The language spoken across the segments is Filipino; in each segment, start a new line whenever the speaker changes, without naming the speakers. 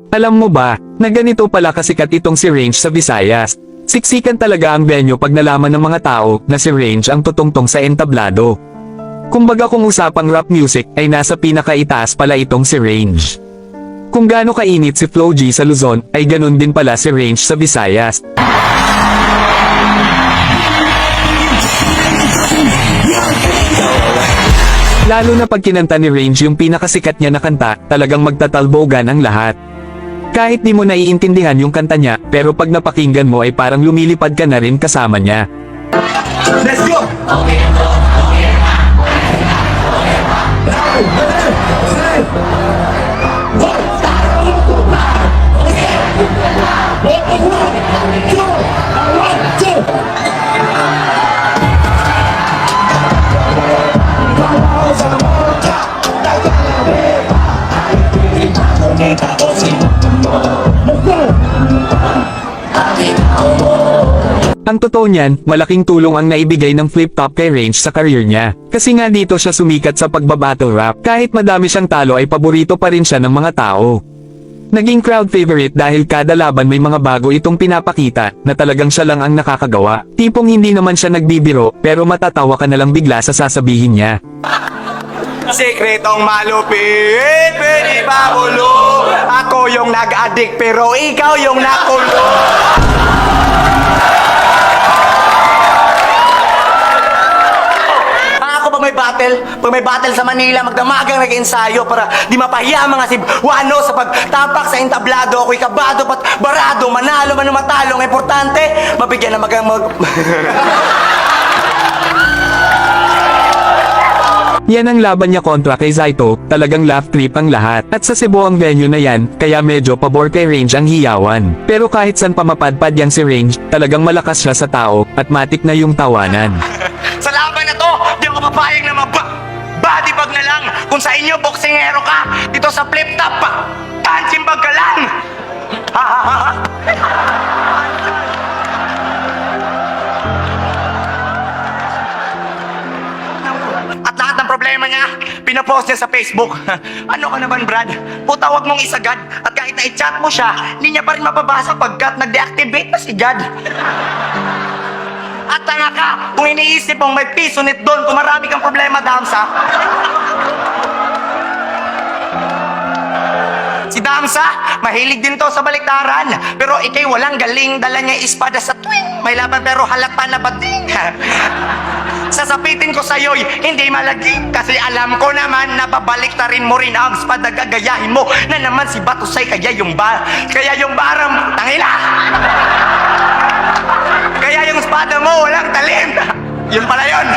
Alam mo ba, na ganito pala kasikat itong si Range sa Visayas. Siksikan talaga ang venue pag nalaman ng mga tao na si Range ang tutungtong sa entablado. Kumbaga kung usapang rap music ay nasa pinakaitaas pala itong si Range. Kung gaano kainit si Flo G sa Luzon ay ganun din pala si Range sa Visayas. Lalo na pag kinanta ni Range yung pinakasikat niya na kanta, talagang magtatalbogan ang lahat. Kahit di mo naiintindihan yung kanta niya, pero pag napakinggan mo ay parang lumilipad ka na rin kasama niya.
Let's go!
Ang totoo niyan, malaking tulong ang naibigay ng Flip Top kay Range sa career niya. Kasi nga dito siya sumikat sa pagbabattle rap. Kahit madami siyang talo ay paborito pa rin siya ng mga tao. Naging crowd favorite dahil kada laban may mga bago itong pinapakita na talagang siya lang ang nakakagawa. Tipong hindi naman siya nagbibiro pero matatawa ka na lang bigla sa sasabihin niya.
Sekretong malupit, pwede ba ulo? Ako yung nag-addict pero ikaw yung nakulong. Pag may battle sa Manila, magdamagang nag-ensayo para di mapahiya ang mga Cebuano sa pagtapak sa entablado. Ako'y kabado pat barado, manalo man o matalo. Ang importante, mabigyan na
Yan ang laban niya kontra kay Zaito, talagang laugh trip ang lahat. At sa Cebu ang venue na yan, kaya medyo pabor kay Range ang hiyawan. Pero kahit san pamapadpad yang si Range, talagang malakas siya sa tao, at matik na yung tawanan.
Sa laban na to, di ako papayag na body bag na lang. Kung sa inyo, boksingero ka, dito sa Flip Top, punching bag ka lang. Ha ha ha ha. At lahat ng problema niya, pinapost niya sa Facebook. Ano ka naman, Brad? Puta, wag mong isagad. At kahit na i-chat mo siya, hindi niya pa rin mapabasa pagkat nag-deactivate na si God. At tanga ka, kung iniisip mong may piso nit doon, kung marami kang problema, Damsa. Si Damsa, mahilig din to sa baliktaran. Pero ikay walang galing, dala niya espada sa tuwing may laban pero halata na bading. Sasapitin ko sa'yo'y hindi malaging. Kasi alam ko naman na babaliktarin mo rin ang espada, gagayahin mo na naman si Batusay, kaya yung baram, tangila. Kaya yung espada mo walang talim. Yun pala yun.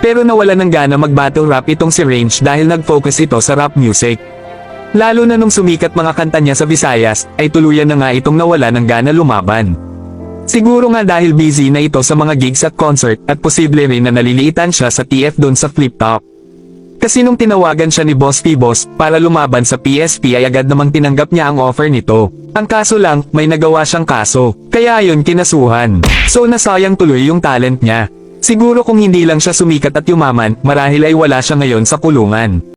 Pero nawala ng gana mag-battle rap itong si Range dahil nag-focus ito sa rap music. Lalo na nung sumikat mga kanta niya sa Visayas, ay tuluyan na nga itong nawala ng gana lumaban. Siguro nga dahil busy na ito sa mga gigs at concert at posible rin na naliliitan siya sa TF doon sa Flip Top. Kasi nung tinawagan siya ni Boss Pibos para lumaban sa PSP ay agad namang tinanggap niya ang offer nito. Ang kaso lang, may nagawa siyang kaso, kaya yun kinasuhan. So nasayang tuloy yung talent niya. Siguro kung hindi lang siya sumikat at yumaman, marahil ay wala siya ngayon sa kulungan.